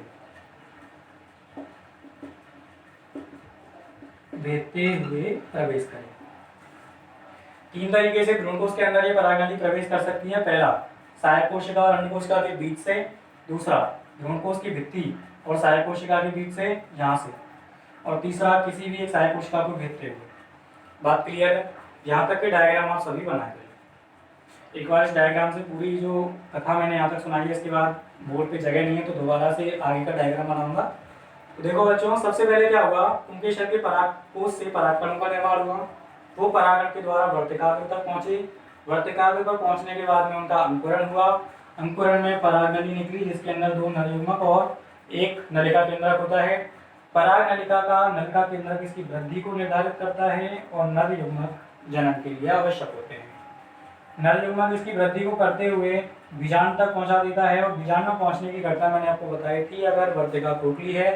प्रवेश करें। 3 तरीके से भ्रूणकोश के अंदर ये परागनली प्रवेश कर सकती है। पहला, सहायक कोशिका और अंड कोशिका के बीच से। दूसरा, भ्रूणकोश की भित्ति और सहायक कोशिका के बीच से, यहाँ से। और तीसरा, किसी भी एक सहायक कोशिका को भेदते हुए। बात क्लियर है? यहाँ तक के डायग्राम आप सभी बनाए गए। एक बार इस डायग्राम से पूरी जो कथा मैंने यहाँ तक सुनाई है, इसके बाद बोर्ड पे जगह नहीं है तो दोबारा से आगे का डायग्राम बनाऊंगा। तो देखो बच्चों, सबसे पहले क्या होगा, उनके शरीर के परागकोश से परागकणों का निर्माण हुआ। वो परागण के द्वारा वर्तिकाग्र तक पहुंचे। वर्तिकाग्र पर पहुंचने के बाद में उनका अंकुरण हुआ। अंकुरण में परागनली निकली, जिसके अंदर 2 नरयुग्मक और 1 नलिका केंद्रक होता है। पराग नलिका का नलिका केंद्रक इसकी वृद्धि को निर्धारित करता है और नर युग्मक जनन के लिए आवश्यक होते हैं। नर युग्मक इसकी वृद्धि को करते हुए बीजांड तक पहुंचा देता है, और बीजांड में पहुंचने की घटना मैंने आपको बताई थी। अगर वर्तिका खोखली है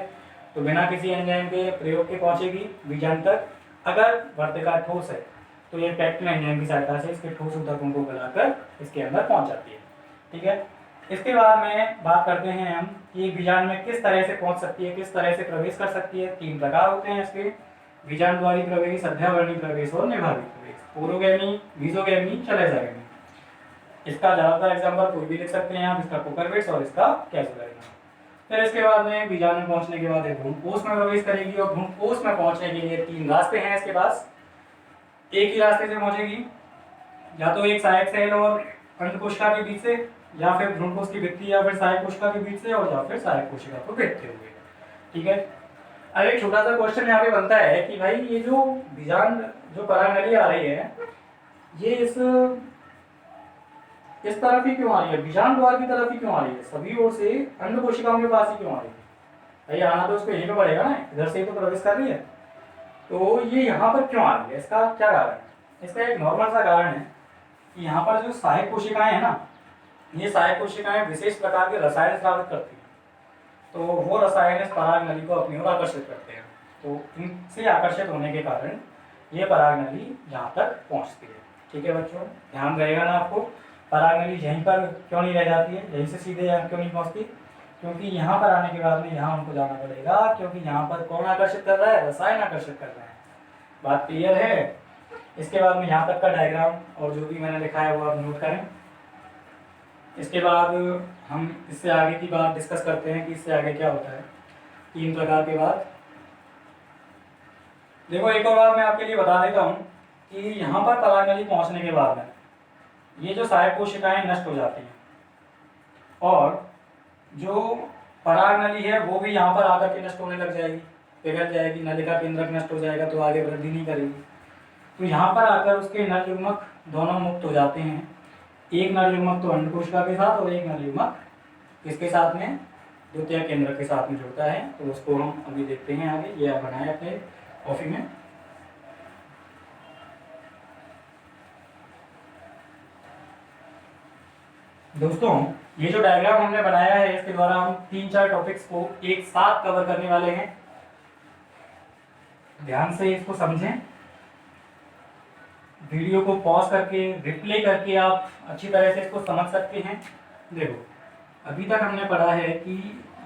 तो बिना किसी एंजाइम के प्रयोग के पहुंचेगी बीजांड तक। अगर वर्तिका ठोस है तो ये पैक्टिन एंजाइम की सहायता से इसके ठोस ऊतकों को गलाकर इसके अंदर पहुंच जाती है। ठीक है, इसके बाद में बात करते हैं हम कि बीजांड में किस तरह से पहुंच सकती है, किस तरह से प्रवेश कर सकती है। 3 प्रकार होते हैं इसके: बीजांड द्वारी प्रवेश, सध्यावर्णी प्रवेश और निभावी प्रवेश, पोरोगैमी, मीजोगैमी, चलेजागैमी। इसका ज्यादातर एग्जांपल कोई भी लिख सकते हैं आप, इसका कुकरबिट्स और इसका कैसुलारिना। फिर इसके बाद में बीजांड में पहुंचने के बाद भ्रूणकोश में प्रवेश करेगी, और भ्रूणकोश में पहुंचने के लिए 3 रास्ते हैं इसके पास। एक ही रास्ते से पहुंचेगी, या तो एक सहायक सेल और अंडकोशिका के बीच से, या फिर भ्रूणकोश की भित्ति, या फिर सहायक कोशिका के बीच से, और या फिर सहायक कोशिका को भेदते हुए। ठीक है, अब एक छोटा सा क्वेश्चन यहाँ पे बनता है कि भाई ये जो बीजांड जो परागनली आ रही है, ये इस तरफ ही क्यों आ रही है, बीजांड द्वार की तरफ ही क्यों आ रही है, सभी ओर से अंड कोशिकाओं के पास ही क्यों आ रही है? भाई आना तो उसको यहीं पे पड़ेगा ना, इधर से ही तो प्रवेश कर रही है, तो ये यहाँ पर क्यों आ रही है, इसका क्या कारण है? इसका एक नॉर्मल सा कारण है कि यहाँ पर जो सहायक कोशिकाएं हैं ना, ये सहायक कोशिकाएं विशेष प्रकार के रसायन स्रावित करती हैं, तो वो रसायन इस पराग नली को अपनी ओर आकर्षित करते हैं। तो इनसे आकर्षित होने के कारण ये पराग नली यहाँ तक पहुँचती है। ठीक है बच्चों, ध्यान रहेगा ना आपको, पराग नली यहीं पर क्यों नहीं रह जाती है, यहीं से सीधे यहाँ क्यों नहीं पहुँचती? क्योंकि यहाँ पर आने के बाद में यहाँ उनको जाना पड़ेगा, क्योंकि यहाँ पर कौन आकर्षित कर रहा है, रसायन आकर्षित कर रहा है। बात क्लियर है? इसके बाद में यहाँ तक का डायग्राम और जो भी मैंने लिखा है वो आप नोट करें। इसके बाद हम इससे आगे की बात डिस्कस करते हैं कि इससे आगे क्या होता है 3 प्रकार के बाद। देखो एक और बात मैं आपके लिए बता देता हूँ कि यहाँ पर पराग नली पहुँचने के बाद में ये जो सहायक कोशिकाएं नष्ट हो जाती हैं, और जो पराग नली है वो भी यहाँ पर आकर के नष्ट होने लग जाएगी, पिघल जाएगी, नलिका केंद्रक नष्ट हो जाएगा, तो आगे वृद्धि नहीं करेगी। तो यहाँ पर आकर उसके नर युग्मक दोनों मुक्त हो जाते हैं। एक नर युग्मक तो अंड कोशिका के साथ, और एक नर युग्मक किसके साथ में, द्वितीय केंद्रक के साथ में जुड़ता है। तो उसको हम अभी देखते हैं आगे। ये आप बनाए अपने कॉफी में। दोस्तों ये जो डायग्राम हमने बनाया है, इसके द्वारा हम 3-4 टॉपिक्स को एक साथ कवर करने वाले हैं। ध्यान से इसको समझें, वीडियो को पॉज करके रिप्ले करके आप अच्छी तरह से इसको समझ सकते हैं। देखो अभी तक हमने पढ़ा है कि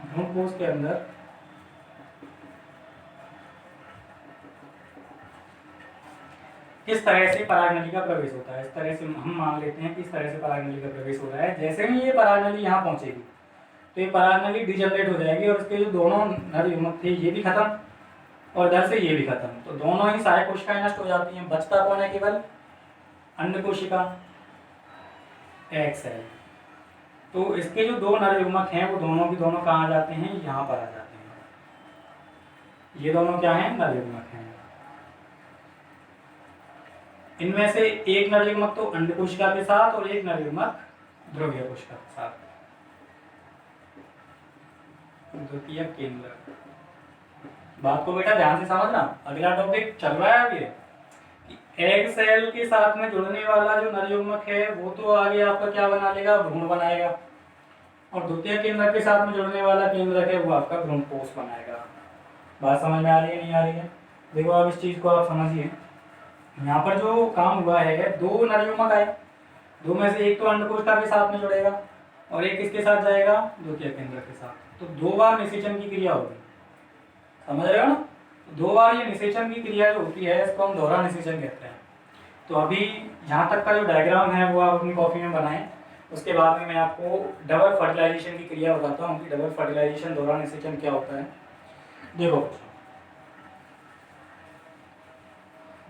भ्रूणकोश के अंदर किस तरह से परागनली का प्रवेश होता है। इस तरह से हम मान लेते हैं कि इस तरह से परागनली का प्रवेश हो रहा है। जैसे ही ये परागनली यहाँ पहुंचेगी तो ये परागनली डिजनरेट हो जाएगी, और इसके जो दोनों नर युग्मक थे ये भी खत्म, और इधर से ये भी खत्म। तो दोनों ही सहायक कोशिकाएं नष्ट हो जाती हैं। बचता कौन है? केवल अंड कोशिका, एग सेल। तो इसके जो 2 नर युग्मक हैं वो दोनों की दोनों कहाँ आ जाते हैं? यहाँ पर आ जाते हैं। ये दोनों क्या हैं? नर युग्मक हैं। इनमें से एक नर युग्मक तो अंड कोशिका के साथ, और एक नर युग्मक ध्रुवीय कोशिका के साथ, द्वितीय केंद्र। बात को बेटा ध्यान से समझना। अगला टॉपिक चल रहा है अभी, एग सेल के साथ में जुड़ने वाला जो नर युग्मक है वो तो आगे आपका क्या बना लेगा? भ्रूण बनाएगा। और द्वितीय केंद्रक के साथ में जुड़ने वाला केंद्रक है वो आपका भ्रूणकोश बनाएगा। बात समझ में आ रही है नहीं आ रही है? देखो अब इस चीज को आप समझिए। यहाँ पर जो काम हुआ है, 2 नर युग्मक आए, 2 में से एक तो अंड कोशिका के साथ में जुड़ेगा और एक किसके साथ जाएगा? द्वितीय केंद्रक के साथ। तो 2 बार निषेचन की क्रिया होगी, समझ रहे हो ना? 2 बार ये निषेचन की क्रिया जो होती है इसको हम दोहरा निषेचन कहते हैं। तो अभी यहाँ तक का जो डायग्राम है वो आप अपनी कॉपी में बनाएं। उसके बाद में मैं आपको डबल फर्टिलाइजेशन की क्रिया बताता हूँ कि डबल फर्टिलाइजेशन दोहरा निषेचन क्या होता है। देखो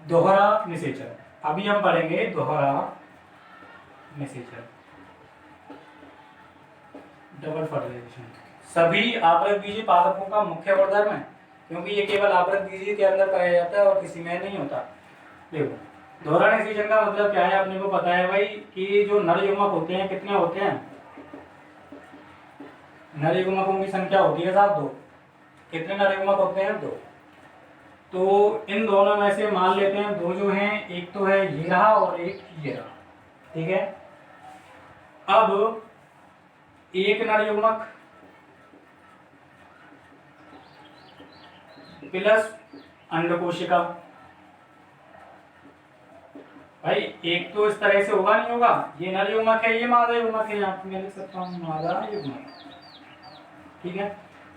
दोहरा निषेचन अभी हम पढ़ेंगे। दोहरा निषेचन, डबल फर्टिलाइजेशन। सभी आवृत बीजी पादपों का मुख्य गुणधर्म है, क्योंकि ये केवल आवृत बीजी के अंदर पाया जाता है और किसी में नहीं होता। देखो दोहरा निषेचन का मतलब क्या है, अपने को पता है भाई कि जो नर युग्मक होते हैं कितने होते हैं, नर युग्मकों की संख्या होती है साहब 2। कितने नर युग्मक होते हैं 2। तो इन दोनों में से मान लेते हैं 2 जो हैं, एक तो है ये रहा और एक ये रहा, ठीक है। अब एक नर युग्मक प्लस अंडकोशिका, भाई एक तो इस तरह से होगा नहीं होगा, ये नर युग्मक है ये मादा युग्मक है, यहाँ पे मैं लिख सकता हूँ मादा युग्मक, ठीक है।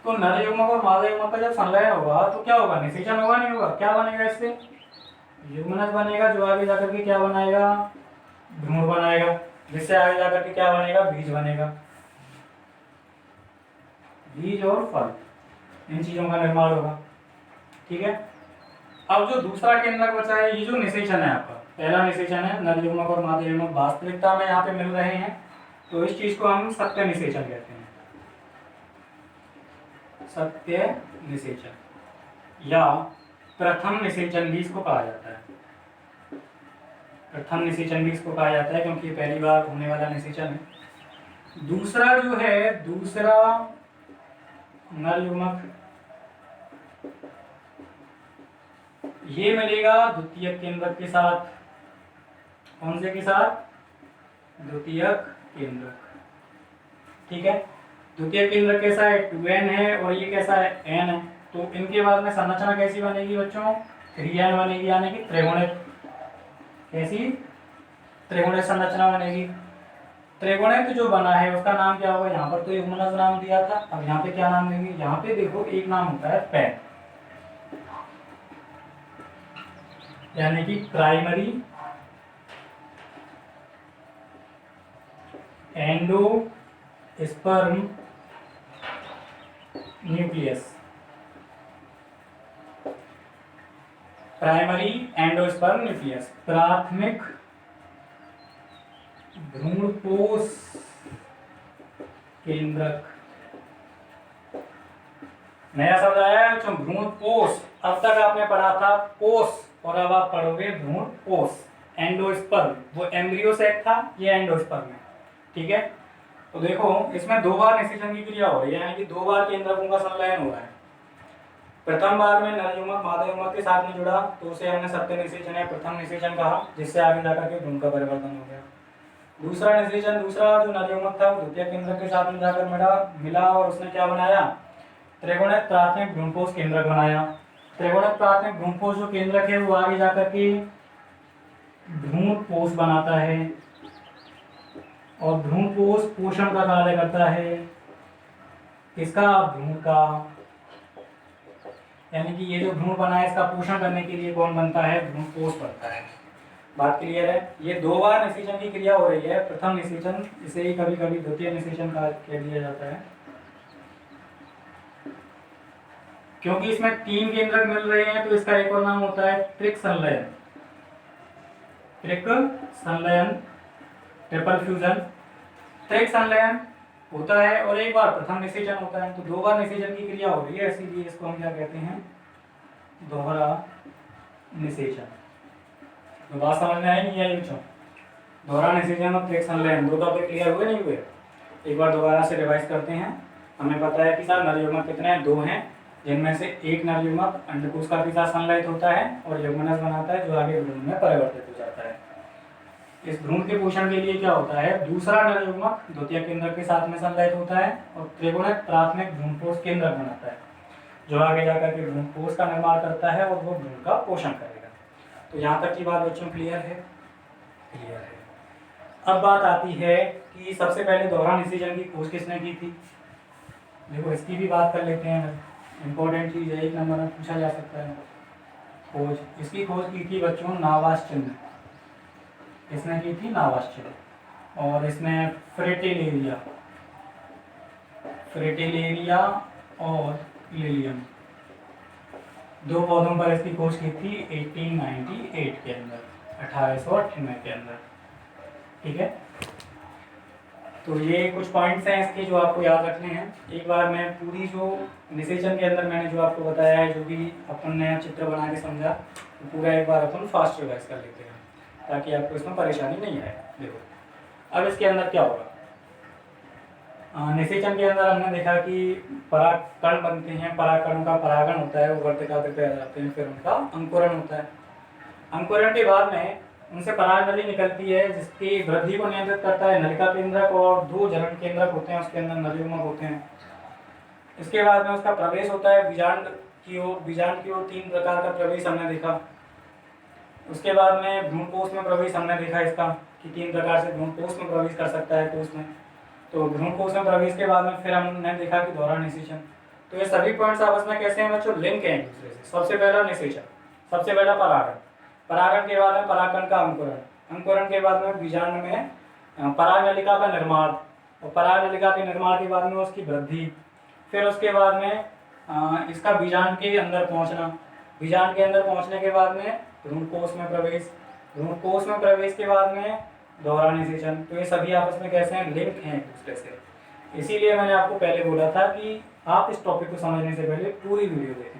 तो नर युग्मक और मादा युग्मक का जब संलयन होगा तो क्या होगा, निषेचन होगा नहीं होगा, क्या बनेगा इससे, युग्मनज बनेगा, जो आगे जाकर के क्या बनाएगा, भ्रूण बनाएगा, जिससे आगे जाकर के क्या बनेगा, बीज बनेगा, बीज और फल, इन चीजों का निर्माण होगा, ठीक है। अब जो दूसरा केंद्रक बचा है, ये जो निषेचन है आपका, पहला निषेचन है नर युग्मक और मादा युग्मक वास्तविकता में यहाँ पे मिल रहे हैं, तो इस चीज को हम सत्य निषेचन कहते हैं, सत्य निषेचन या प्रथम निषेचन भी इसको कहा जाता है। प्रथम निषेचन भी इसको कहा जाता है क्योंकि ये पहली बार होने वाला निषेचन है। दूसरा जो है, दूसरा नर युग्मक ये मिलेगा द्वितीयक केंद्रक के साथ, कौन से के साथ, द्वितीयक केंद्रक, ठीक है। द्वितीय केंद्रक कैसा है, 2n है और ये कैसा है, n है, तो इनके बाद में संरचना कैसी बनेगी बच्चों, 3n बनेगी, यानी कि त्रिगुणित, कैसी, त्रिगुणित संरचना बनेगी। त्रिगुणित जो बना है उसका नाम क्या होगा, यहाँ पर तो युग्मनज नाम दिया था, अब यहाँ पे क्या नाम देंगे, यहाँ पे देखो एक नाम होता है पैन, यानी कि primary endosperm nucleus, primary endosperm nucleus, प्राथमिक भ्रूणपोष केंद्रक। नया शब्द आया है बच्चों, भ्रूणपोष। अब तक आपने पढ़ा था कोष और अब आप पढ़ोगे भ्रूणपोष। एंडोस्पर्म वो एम्ब्रियो सेक था, ये एंडोस्पर्म है, ठीक है। तो देखो इसमें 2 बार निषेचन की क्रिया हो रही है, यानी कि 2 बार केंद्रकों का संलयन हो रहा है। प्रथम बार में नर युग्मक मादा युग्मक के साथ में जुड़ा तो उसे हमने सत्य निषेचन या प्रथम निषेचन कहा, जिससे आगे जाकर के भ्रूण का परिवर्तन हो गया। दूसरा निषेचन, दूसरा जो नर युग्मक था वो द्वितीय केंद्रक के साथ में जाकर मिला और उसने क्या बनाया, त्रिगुणित प्राथमिक भ्रूणपोष केंद्रक बनाया। त्रिगुणित प्राथमिक भ्रूणपोष जो केंद्रक है वो आगे जाकर के भ्रूणपोष बनाता है और भ्रूणपोष पोषण का कार्य करता है, किसका, भ्रूण का, यानी कि ये जो भ्रूण बना है इसका पोषण करने के लिए कौन बनता है, भ्रूणपोष बनता है। बात क्लियर है। ये 2 बार निषेचन की क्रिया हो रही है। प्रथम निषेचन, इसे ही कभी कभी द्वितीय निषेचन कह दिया जाता है, क्योंकि इसमें 3 केंद्रक मिल रहे हैं तो इसका एक और नाम होता है त्रिक संलयन, त्रिक संलयन, ट्रिपल फ्यूजन। त्रिक संलयन होता है और एक बार प्रथम निषेचन होता है, तो 2 बार निषेचन की क्रिया हो रही है, इसीलिए इसको हम क्या कहते हैं, दोहरा निषेचन। तो बात समझ में आई नहीं आई बच्चों, दोहरा निषेचन और त्रिक संलयन 2 टॉपिक क्लियर हुए नहीं हुए, एक बार दोबारा से रिवाइज करते हैं। हमें पता है कि सर नर युग्मक कितने हैं, 2 हैं, जिनमें से एक नर युग्मक अंडकोश के साथ संलयित होता है और युग्मनज बनाता है जो आगे भ्रूण में परिवर्तित हो जाता है। इस भ्रूण के पोषण के लिए क्या होता है, दूसरा नर युग्मक द्वितीय केंद्रक के साथ में संलयित होता है और त्रिगुणित प्राथमिक भ्रूणपोष केंद्रक बनाता है जो आगे जाकर के भ्रूणपोष का निर्माण करता है और वो भ्रूण का पोषण करेगा। तो यहाँ तक की बात बच्चों क्लियर है, क्लियर है। अब बात आती है कि सबसे पहले दोहरा निषेचन की खोज किसने की थी। देखो इसकी भी बात कर लेते हैं, इंपॉर्टेंट चीज है, 1 नंबर में पूछा जा सकता है। खोज, इसकी खोज की थी बच्चों नावाश्चिन, इसने की थी नावाश्चिन, और इसने फ्रेटिलेरिया, फ्रेटिलेरिया और लिलियम 2 पौधों पर इसकी खोज की थी 1898 के अंदर, 1898 के अंदर, ठीक है। तो ये कुछ पॉइंट्स हैं इसके जो आपको याद रखने हैं। एक बार मैं पूरी जो निषेचन के अंदर मैंने जो आपको बताया है, जो भी अपन ने चित्र बना के समझा, तो पूरा एक बार अपन फास्ट रिवाइज कर लेते हैं ताकि आपको इसमें परेशानी नहीं आए। देखो अब इसके अंदर क्या होगा, निषेचन के अंदर हमने देखा कि परागकण बनते हैं, परागकणों का परागण होता है, वो वर्तिकाग्र पे आ जाते हैं, फिर उनका अंकुरण होता है। अंकुरण के बाद में उनसे पराग नली निकलती है जिसकी वृद्धि को नियंत्रित करता है नलिका केंद्रक, और 2 जनन केंद्रक होते हैं उसके अंदर, नलिकामक होते हैं। इसके बाद में उसका प्रवेश होता है बीजांड की ओर। बीजांड की ओर 3 प्रकार का प्रवेश हमने देखा। उसके बाद में भ्रूणकोश में प्रवेश हमने देखा इसका कि 3 प्रकार से भ्रूणकोश में प्रवेश कर सकता है कोश में। तो भ्रूणकोश में प्रवेश के बाद में फिर हमने देखा कि दोहरा निषेचन। तो ये सभी पॉइंट्स आपस में कैसे हैं बच्चों, लिंक हैं एक दूसरे से। सबसे पहला निषेचन, सबसे पहला परागण, परागण के बाद में परागकण का अंकुरण, अंकुरण के बाद में बीजांड में पराग नलिका का निर्माण, और पराग नलिका के निर्माण के बाद में उसकी वृद्धि, फिर उसके बाद में इसका बीजांड के अंदर पहुंचना, बीजांड के अंदर पहुंचने के बाद में भ्रूणकोश में प्रवेश, भ्रूणकोश में प्रवेश के बाद में दोहरा निषेचन। तो ये सभी आपस में कैसे हैं, लिंक हैं एक दूसरे से। इसीलिए मैंने आपको पहले बोला था कि आप इस टॉपिक को समझने से पहले पूरी वीडियो देखें।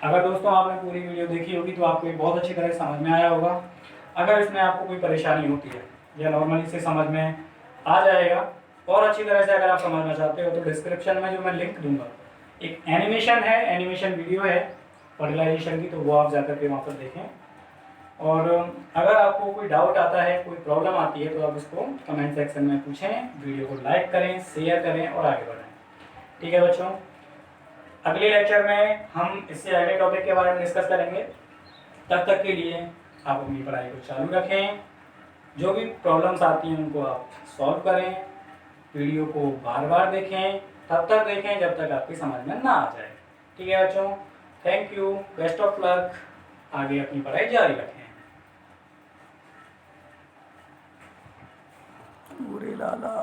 अगर दोस्तों आपने पूरी वीडियो देखी होगी तो आपको ये बहुत अच्छी तरह समझ में आया होगा। अगर इसमें आपको कोई परेशानी होती है या नॉर्मली से समझ में आ जाएगा, और अच्छी तरह से अगर आप समझना चाहते हो तो डिस्क्रिप्शन में जो मैं लिंक दूंगा, एक एनिमेशन है, एनिमेशन वीडियो है फर्टिलाइजेशन की, तो वो आप जाकर के वहाँ पर देखें। और अगर आपको कोई डाउट आता है, कोई प्रॉब्लम आती है, तो आप इसको कमेंट सेक्शन में पूछें, वीडियो को लाइक करें, शेयर करें और आगे बढ़ें। ठीक है बच्चों, अगले लेक्चर में हम इससे अगले टॉपिक के बारे में डिस्कस करेंगे। तब तक के लिए आप अपनी पढ़ाई को चालू रखें, जो भी प्रॉब्लम्स आती हैं उनको आप सॉल्व करें, वीडियो को बार बार देखें, तब तक देखें जब तक आपकी समझ में ना आ जाए। ठीक है बच्चों, thank you, best of luck, आगे अपनी पढ़ाई जारी रखें। पूरे लाला।